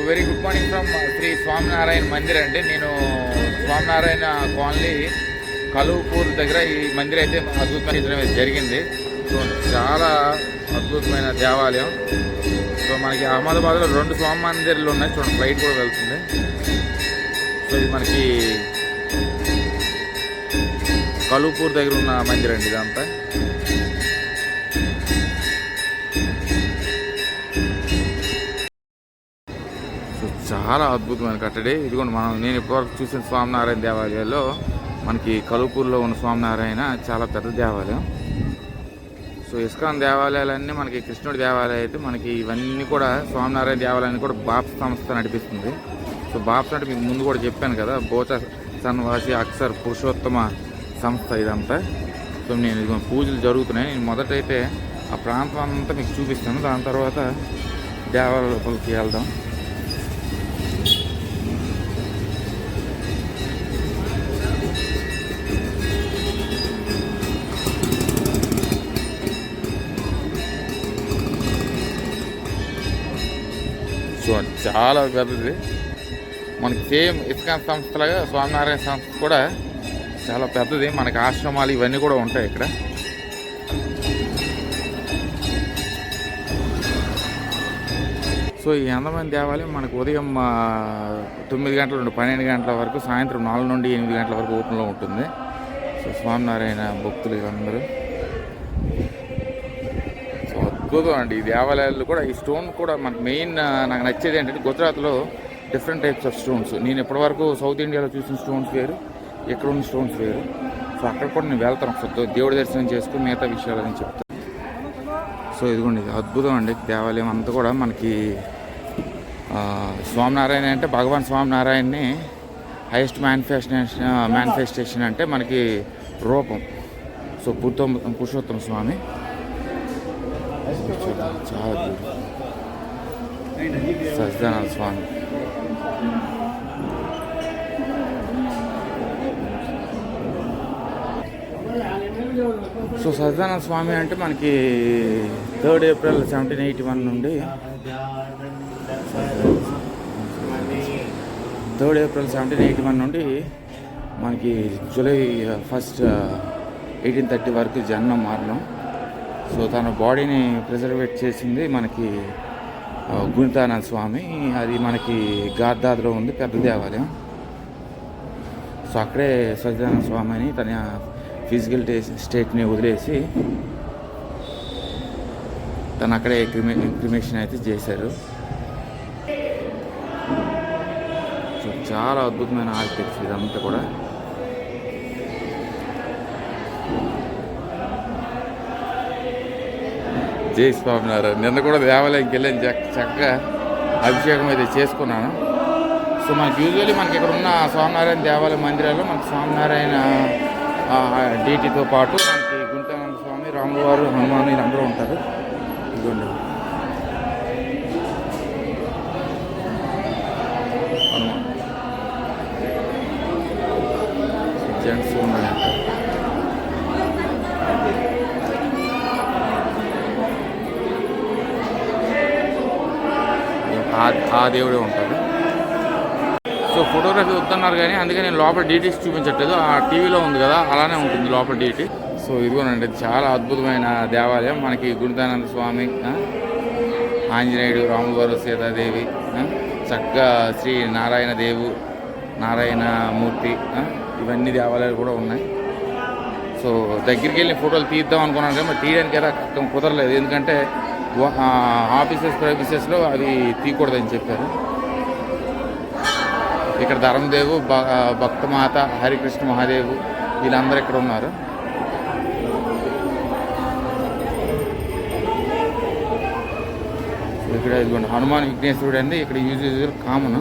Very good morning from Shri Swaminarayan Mandir అండి. నేను Swaminarayan colony కలువపూర్ దగ్గర ఈ మందిర్ అయితే అద్భుతమైన జరిగింది. సో చాలా అద్భుతమైన దేవాలయం. సో మనకి అహ్మదాబాద్లో 2 స్వామి మందిర్లు ఉన్నాయి. చూడండి, ఫ్లైట్ కూడా వెళ్తుంది. సో ఇది మనకి కలువపూర్ దగ్గర ఉన్న మందిర్ అండి ఇదంతా. చాలా అద్భుతమైన కట్టడి. ఇదిగోండి, నేను ఇప్పటివరకు చూసిన స్వామినారాయణ దేవాలయాల్లో మనకి కలువపూర్లో ఉన్న స్వామినారాయణ చాలా పెద్ద దేవాలయం. సో ఇస్కాన్ దేవాలయాలన్నీ మనకి కృష్ణుడి దేవాలయం అయితే మనకి ఇవన్నీ కూడా స్వామినారాయణ దేవాలయాన్ని కూడా బాప్స్ సంస్థ నడిపిస్తుంది. సో బాప్స్ అంటే మీకు ముందు కూడా చెప్పాను కదా, బోచ సన్వాసి అక్సర్ పురుషోత్తమ సంస్థ ఇదంతా. సో నేను ఇది పూజలు జరుగుతున్నాయి. నేను మొదటైతే ఆ ప్రాంతం అంతా మీకు చూపిస్తాను, దాని తర్వాత దేవాలయ లోపలికి వెళ్దాం. సో చాలా పెద్దది. మనకి సేమ్ ఇస్కాన్ సంస్థలాగా స్వామినారాయణ సంస్థ కూడా చాలా పెద్దది. మనకి ఆశ్రమాలు ఇవన్నీ కూడా ఉంటాయి ఇక్కడ. సో ఈ అందమైన దేవాలయం మనకు ఉదయం 9 గంటల నుండి 12 గంటల వరకు, సాయంత్రం 4 నుండి 8 గంటల వరకు ఓపెన్లో ఉంటుంది. సో స్వామినారాయణ భక్తులు అందరూ అద్భుతం అండి. ఈ దేవాలయాలు కూడా ఈ స్టోన్ కూడా మనకు మెయిన్ నాకు నచ్చేది ఏంటంటే, గుజరాత్లో డిఫరెంట్ టైప్స్ ఆఫ్ స్టోన్స్. నేను ఇప్పటివరకు సౌత్ ఇండియాలో చూసిన స్టోన్స్ వేరు, ఇక్కడ ఉన్న స్టోన్స్ వేరు. సో అక్కడ కూడా నేను వెళ్తాను, ఒకసారి దేవుడి దర్శనం చేసుకుని మిగతా విషయాలని చెప్తాను. సో ఇదిగోండి, ఇది అద్భుతం అండి. దేవాలయం అంతా కూడా మనకి స్వామినారాయణ అంటే భగవాన్ స్వామినారాయణని హైయెస్ట్ మేనిఫెస్టేషన్ అంటే మనకి రూపం. సో పురుషోత్తమ స్వామి చాలా సజ్జనాల స్వామి. సో సజ్జనాల స్వామి అంటే మనకి 3rd ఏప్రిల్ 1781 నుండి 3rd ఏప్రిల్ 1781 నుండి మనకి జూలై 1 1830 వరకు జన్మం మరణం. సో తన బాడీని ప్రిజర్వేట్ చేసింది మనకి గుణితానంద స్వామి. అది మనకి గార్దాద్లో ఉంది, పెద్ద దేవాలయం. సో అక్కడే సజ్జనానంద స్వామి అని తన ఫిజికల్ స్టేట్ని వదిలేసి తను అక్కడే క్రిమేషన్ అయితే చేశారు. సో చాలా అద్భుతమైన ఆర్కిటెక్చర్ ఇదంతా కూడా. జై స్వామినారాయణ. నిన్న కూడా దేవాలయంకి వెళ్ళాను, చక్కగా అభిషేకం అయితే చేసుకున్నాను. సో మనకి యూజువల్లీ మనకి ఇక్కడ ఉన్న స్వామినారాయణ దేవాలయ మందిరాల్లో మనకి స్వామినారాయణ డీటీతో పాటు మనకి గుంటానంద స్వామి, రాముల వారు, హనుమాను వీళ్ళందరూ ఉంటారు. ఇదిగోండి, హనుమాన్ జెంట్స్ ఉన్నాయంట. ఆ దేవుడే ఉంటాడు. సో ఫోటోగ్రఫీ వద్దన్నారు కానీ అందుకే నేను లోపల డీటెయిల్స్ చూపించట్లేదు. ఆ టీవీలో ఉంది కదా, అలానే ఉంటుంది లోపల డీటీ. సో ఇదిగోనండి, చాలా అద్భుతమైన దేవాలయం. మనకి గుణితానంద స్వామి, ఆంజనేయుడు, రాముల వారు, సీతాదేవి, చక్కగా శ్రీ నారాయణ మూర్తి, ఇవన్నీ దేవాలయాలు కూడా ఉన్నాయి. సో దగ్గరికి వెళ్ళి ఫోటోలు తీద్దాం అనుకున్నాను కానీ మరి తీయడానికి అయితే కుదరలేదు, ఎందుకంటే ప్రైవసెస్లో అవి తీయకూడదని చెప్పారు. ఇక్కడ ధర్మదేవు, భక్తమాత, హరికృష్ణ మహాదేవు వీళ్ళందరూ ఇక్కడ ఉన్నారు. ఇక్కడ ఇదిగోండి హనుమాన్ విఘ్నేశ్వరుడు అండి. ఇక్కడ యూజువల్ కామన్.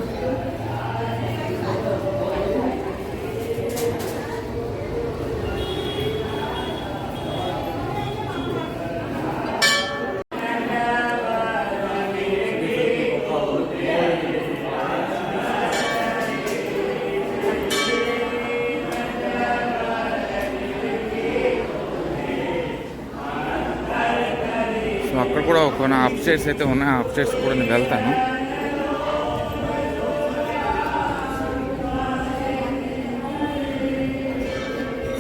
అక్కడ కూడా కొన్ని అప్స్టేర్స్ అయితే ఉన్నాయి, అప్స్టేర్స్ కూడా నేను వెళ్తాను.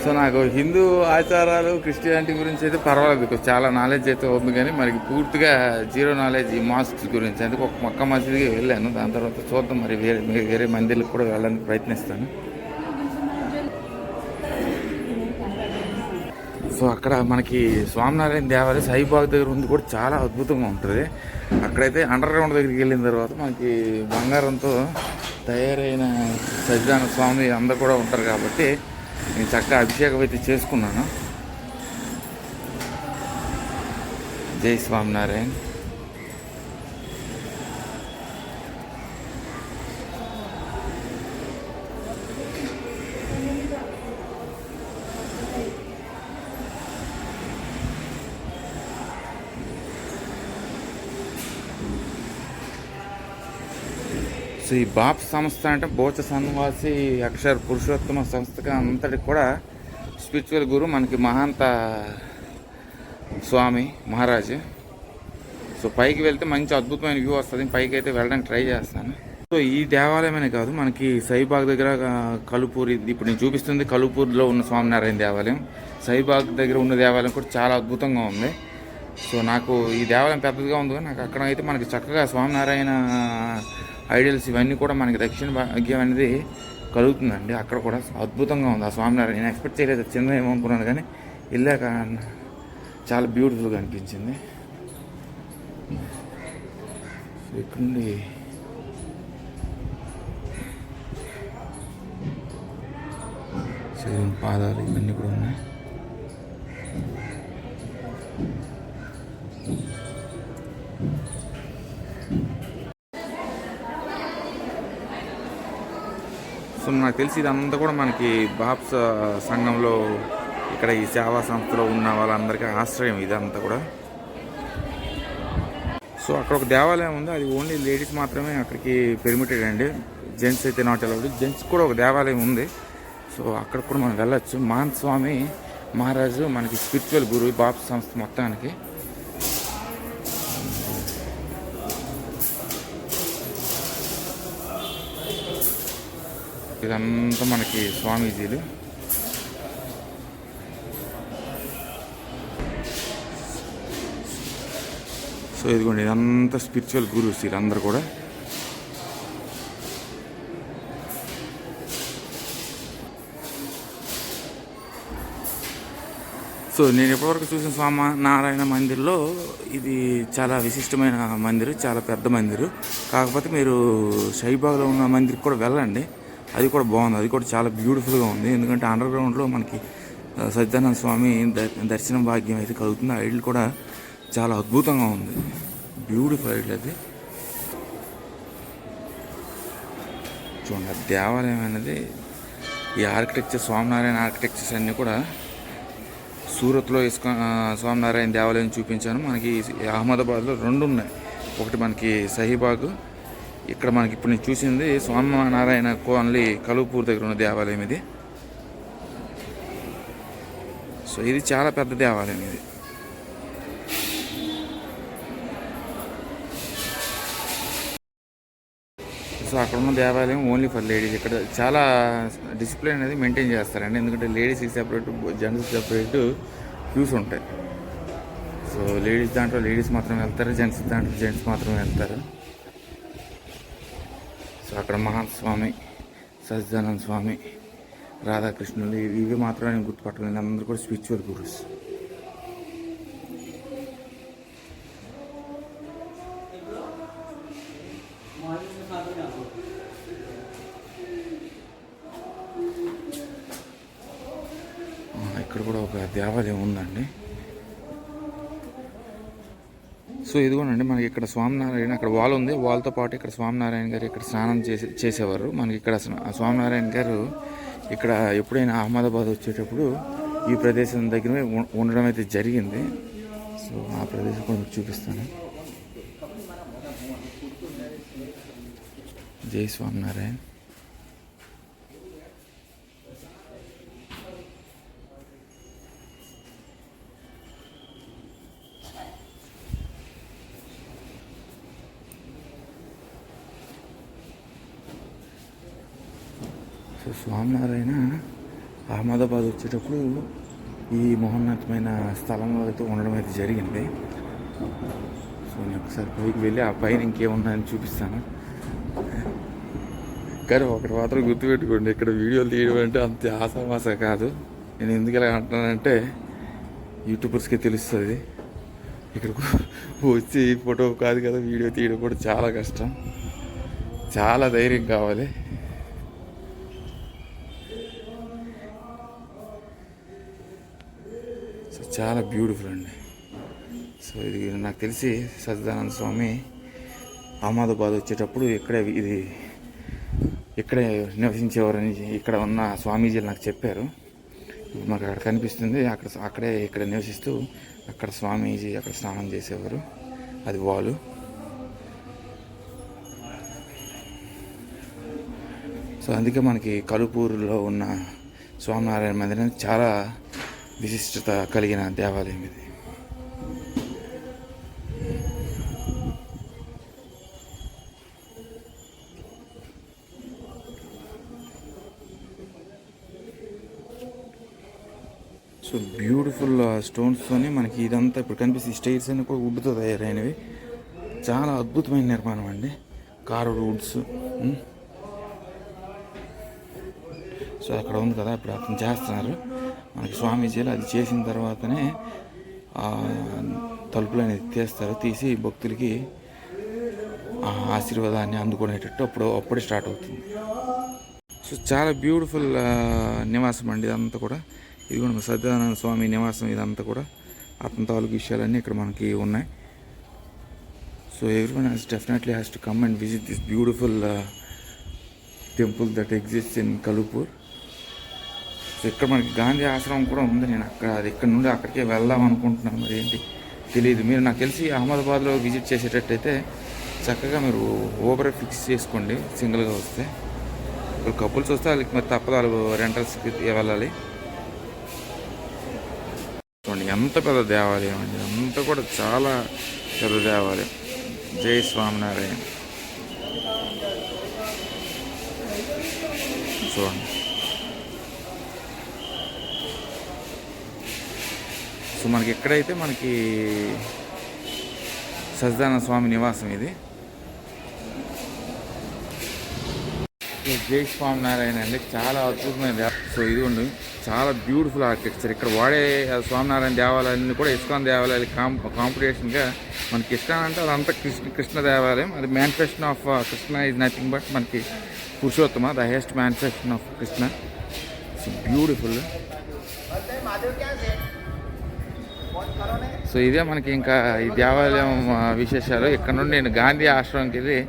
సో నాకు హిందూ ఆచారాలు క్రిస్టియానిటీ గురించి అయితే పర్వాలేదు, చాలా నాలెడ్జ్ అయితే ఉంది, కానీ మనకి పూర్తిగా జీరో నాలెడ్జ్ ఈ మాస్క్స్ గురించి. అందుకే ఒక మక్క మసీదుకి వెళ్ళాను, దాని తర్వాత చూద్దాం మరి వేరే మందిర్లకు కూడా వెళ్ళడానికి ప్రయత్నిస్తాను. సో అక్కడ మనకి స్వామినారాయణ దేవాలయం సాయిబాబా దగ్గర ఉంది కూడా చాలా అద్భుతంగా ఉంటుంది. అక్కడైతే అండర్ గ్రౌండ్ దగ్గరికి వెళ్ళిన తర్వాత మనకి బంగారంతో తయారైన సజ్జాన స్వామి అందరు కూడా ఉంటారు కాబట్టి నేను చక్కగా అభిషేకం అయితే చేసుకున్నాను. జై స్వామినారాయణ. సో ఈ బాప్ సంస్థ అంటే బోచ సన్వాసి అక్షర పురుషోత్తమ సంస్థగా అంతటికి కూడా స్పిరిచువల్ గురు మనకి మహాంత స్వామి మహారాజు. సో పైకి వెళ్తే మంచి అద్భుతమైన వ్యూ వస్తుంది, పైకి అయితే వెళ్ళడానికి ట్రై చేస్తాను. సో ఈ దేవాలయమనే కాదు, మనకి సైబాగ్ దగ్గర కలుపూర్, ఇప్పుడు నేను చూపిస్తుంది కలుపూర్లో ఉన్న స్వామినారాయణ దేవాలయం. సైబాగ్ దగ్గర ఉన్న దేవాలయం కూడా చాలా అద్భుతంగా ఉంది. సో నాకు ఈ దేవాలయం పెద్దదిగా ఉంది, నాకు అక్కడ అయితే మనకి చక్కగా స్వామినారాయణ ఐడియల్స్ ఇవన్నీ కూడా మనకి దక్షిణ భాగ్యం అనేది కలుగుతుందండి. అక్కడ కూడా అద్భుతంగా ఉంది ఆ స్వామినారాయణ. నేను ఎక్స్పెక్ట్ చేయలేదు, చిన్న ఏమనుకున్నాను, కానీ వెళ్ళాక చాలా బ్యూటిఫుల్గా అనిపించింది. సో ఇక్కడ నుండి శరీరం పాదాలు ఇవన్నీ కూడా ఉన్నాయి. సో నాకు తెలిసి ఇదంతా కూడా మనకి బాప్స్ సంఘంలో ఇక్కడ ఈ సేవా సంస్థలో ఉన్న వాళ్ళందరికీ ఆశ్రయం ఇదంతా కూడా. సో అక్కడ ఒక దేవాలయం ఉంది, అది ఓన్లీ లేడీస్ మాత్రమే అక్కడికి పెర్మిటెడ్ అండి, జెంట్స్ అయితే నాట్ అలౌడ్. జెంట్స్ కూడా ఒక దేవాలయం ఉంది, సో అక్కడ కూడా మనం వెళ్ళొచ్చు. మహంత్ స్వామి మహారాజు మనకి స్పిరిచువల్ గురువు బాప్స్ సంస్థ మొత్తానికి. ఇదంతా మనకి స్వామీజీలు. సో ఇదిగోండి, ఇదంతా స్పిరిచువల్ గురుస్ వీళ్ళందరూ కూడా. సో నేను ఎప్పటివరకు చూసిన స్వామినారాయణ మందిర్లో ఇది చాలా విశిష్టమైన మందిరు, చాలా పెద్ద మందిరు. కాకపోతే మీరు షైబాగ్లో ఉన్న మందిరికి కూడా వెళ్ళండి, అది కూడా బాగుంది, అది కూడా చాలా బ్యూటిఫుల్గా ఉంది. ఎందుకంటే అండర్ గ్రౌండ్లో మనకి సజ్జానంద స్వామి దర్శనం భాగ్యం అయితే కలుగుతుంది. ఆ ఐడిల్ కూడా చాలా అద్భుతంగా ఉంది, బ్యూటిఫుల్ ఐడిల్ అది. చూడండి దేవాలయం అనేది ఈ ఆర్కిటెక్చర్, స్వామినారాయణ ఆర్కిటెక్చర్స్ అన్నీ కూడా సూరత్లో స్వామినారాయణ దేవాలయం చూపించాను. మనకి అహ్మదాబాద్లో రెండు ఉన్నాయి, ఒకటి మనకి సహీబాగ్, ఇక్కడ మనకి ఇప్పుడు నేను చూసింది స్వామినారాయణ కోన్లీ కలుపూర్ దగ్గర ఉన్న దేవాలయం ఇది. సో ఇది చాలా పెద్ద దేవాలయం ఇది. సో అక్కడ ఉన్న దేవాలయం ఓన్లీ ఫర్ లేడీస్. ఇక్కడ చాలా డిసిప్లిన్ అనేది మెయింటైన్ చేస్తారండి, ఎందుకంటే లేడీస్కి సెపరేట్, జెంట్స్కి సెపరేట్ క్యూస్ ఉంటాయి. సో లేడీస్ దాంట్లో లేడీస్ మాత్రమే వెళ్తారు, జెంట్స్ దాంట్లో జెంట్స్ మాత్రమే వెళ్తారు. సో అక్కడ మహాంత్ స్వామి, సజ్జానంద స్వామి, రాధాకృష్ణులు ఇవి మాత్రం నేను గుర్తుపట్టలేదు, అందరూ కూడా స్పిరిచువల్ గురుస్. ఇక్కడ కూడా ఒక దేవాలయం ఉందండి. సో ఇదిగోనండి మనకి ఇక్కడ స్వామినారాయణ, అక్కడ వాల్ ఉంది, వాల్తో పాటు ఇక్కడ స్వామినారాయణ గారు ఇక్కడ స్నానం చేసేవారు. మనకి ఇక్కడ స్వామినారాయణ గారు ఇక్కడ ఎప్పుడైనా అహ్మదాబాద్ వచ్చేటప్పుడు ఈ ప్రదేశం దగ్గర ఉండడం అయితే జరిగింది. సో ఆ ప్రదేశం కూడా మీకు చూపిస్తాను. జై స్వామినారాయణ. సో స్వామినారాయణ అహ్మదాబాద్ వచ్చేటప్పుడు ఈ మహోన్నతమైన స్థలంలో అయితే ఉండడం అయితే జరిగింది. సో నేను ఒకసారి పైకి వెళ్ళి ఆ పైన ఇంకేమున్నాయని చూపిస్తాను. కానీ ఒకటి మాత్రం గుర్తుపెట్టుకోండి, ఇక్కడ వీడియోలు తీయడం అంటే అంత ఆసామాస కాదు. నేను ఎందుకు ఇలా అంటున్నానంటే యూట్యూబర్స్కి తెలుస్తుంది. ఇక్కడికి వచ్చి ఫోటో కాదు కదా, వీడియో తీయడం కూడా చాలా కష్టం, చాలా ధైర్యం కావాలి. సో చాలా బ్యూటిఫుల్ అండి. సో ఇది నాకు తెలిసి సచ్చిదానంద స్వామి అహ్మదాబాద్ వచ్చేటప్పుడు ఇక్కడే నివసించేవారని ఇక్కడ ఉన్న స్వామీజీలు నాకు చెప్పారు. మాకు అక్కడ కనిపిస్తుంది, ఇక్కడ నివసిస్తూ అక్కడ స్వామీజీ అక్కడ స్నానం చేసేవారు. అది వాళ్ళు. సో అందుకే మనకి కలుపూరులో ఉన్న స్వామినారాయణ మందిరం చాలా విశిష్టత కలిగిన దేవాలయం ఇది. సో బ్యూటిఫుల్ స్టోన్స్తోని మనకి ఇదంతా ఇప్పుడు కనిపిస్తుంది. స్టైర్స్ అన్నీ కూడా వుడ్తో తయారైనవి. చాలా అద్భుతమైన నిర్మాణం అండి, కార్వ్డ్ వుడ్స్. సో అక్కడ ఉంది కదా, ఇప్పుడు అతను చేస్తున్నారు మనకి స్వామీజీలు. అది చేసిన తర్వాతనే తలుపులు అనేది తీస్తారు. తీసి భక్తులకి ఆశీర్వాదాన్ని అందుకునేటట్టు అప్పుడే స్టార్ట్ అవుతుంది. సో చాలా బ్యూటిఫుల్ నివాసం అండి ఇదంతా కూడా. ఇది కూడా సచ్చిదానంద స్వామి నివాసం. ఇదంతా కూడా అతని తాలూకు విషయాలన్నీ ఇక్కడ మనకి ఉన్నాయి. So everyone definitely has to come and visit this beautiful temple that exist in Kalupur. So ఇక్కడ మనకి గాంధీ ఆశ్రమం కూడా ఉంది. నేను ఇక్కడ నుండి అక్కడికే వెళ్దాం అనుకుంటున్నాను, మరి ఏంటి తెలియదు. మీరు నాకు తెలిసి అహ్మదాబాద్లో విజిట్ చేసేటట్టయితే చక్కగా మీరు ఊబర్ ఫిక్స్ చేసుకోండి సింగిల్గా వస్తే. ఇప్పుడు కపుల్స్ వస్తే వాళ్ళకి మరి తప్పదు, రెంటల్స్కి వెళ్ళాలి. చూడండి ఎంత పెద్ద దేవాలయం అండి, అంతా కూడా చాలా పెద్ద దేవాలయం. జై స్వామినారాయణ. చూడండి. సో మనకి ఎక్కడైతే మనకి సచ్చిదానంద స్వామి నివాసం ఇది. జై స్వామినారాయణ అండి, చాలా అద్భుతమైన. సో ఇది ఉంది, చాలా బ్యూటిఫుల్ ఆర్కిటెక్చర్. ఇక్కడ వాడే స్వామినారాయణ దేవాలయాన్ని కూడా ఇస్కాన్ దేవాలయాలు కాంపిటీషన్గా మనకి ఇస్కాన్ అంటే అదంతా కృష్ణ దేవాలయం. అది manifestation of Krishna is nothing but మనకి Purushottama, the highest manifestation of Krishna. So beautiful. So ఇదే మనకి ఇంకా ఈ దేవాలయం విశేషాలు. ఇక్కడ నుండి నేను గాంధీ ఆశ్రమంకి వెళ్ళి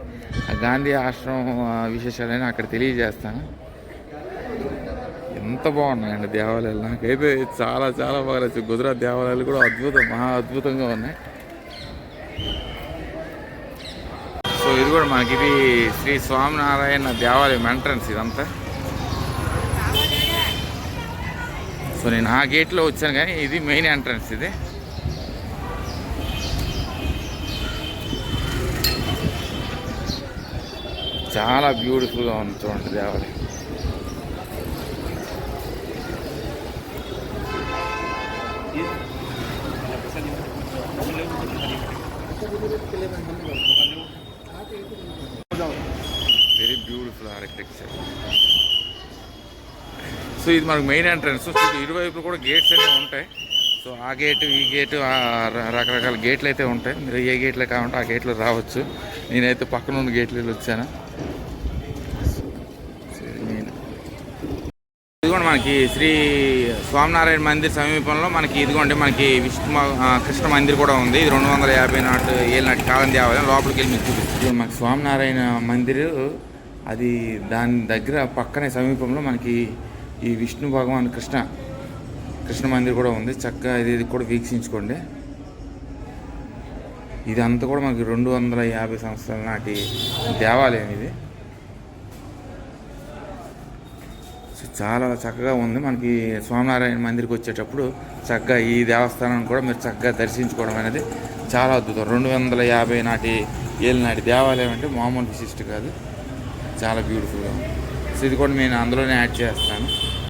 ఆ గాంధీ ఆశ్రమం విశేషాలని అక్కడ తెలియజేస్తాను. ఎంత బాగున్నాయండి దేవాలయాలు, నాకైతే చాలా చాలా బాగా నచ్చింది. గుజరాత్ దేవాలయాలు కూడా మహా అద్భుతంగా ఉన్నాయి. సో ఇది కూడా మనకి ఇది శ్రీ స్వామినారాయణ దేవాలయం ఎంట్రన్స్ ఇదంతా. సో నేను ఆ గేట్లో వచ్చాను, కానీ ఇది మెయిన్ ఎంట్రన్స్. ఇది చాలా బ్యూటిఫుల్గా ఉంది చూడండి దేవాలయం. Very beautiful architecture. సో ఇది మనకు మెయిన్ ఎంట్రన్స్. ఇరువైపులు కూడా గేట్స్ అయితే ఉంటాయి. సో ఆ గేటు ఈ గేటు రకరకాల గేట్లు అయితే ఉంటాయి. మీరు ఏ గేట్లో కావాలంటే ఆ గేట్లో రావచ్చు. నేనైతే పక్కన ఉన్న గేట్లు వచ్చాను. ఇదిగోండి మనకి శ్రీ స్వామినారాయణ మందిర్ సమీపంలో మనకి ఇదిగోండి మనకి కృష్ణ మందిర్ కూడా ఉంది. ఇది 250 ఏళ్ళ నాటి కాలం దేవాలయం. లోపలికి వెళ్ళి మీకు చూపిస్తుంది. మనకి స్వామినారాయణ మందిర్ అది దాని దగ్గర పక్కనే సమీపంలో మనకి ఈ విష్ణు భగవాన్ కృష్ణ మందిర్ కూడా ఉంది. చక్కగా ఇది కూడా వీక్షించుకోండి. ఇదంతా కూడా మనకి 250 సంవత్సరాల నాటి దేవాలయం ఇది. సో చాలా చక్కగా ఉంది. మనకి స్వామినారాయణ మందిర్కి వచ్చేటప్పుడు చక్కగా ఈ దేవస్థానాన్ని కూడా మీరు చక్కగా దర్శించుకోవడం అనేది చాలా అద్భుతం. 250 ఏళ్ళ నాటి దేవాలయం అంటే మామూలు విశిష్ట కాదు, చాలా బ్యూటిఫుల్గా ఉంది. సో ఇది కూడా నేను అందులోనే యాడ్ చేస్తాను.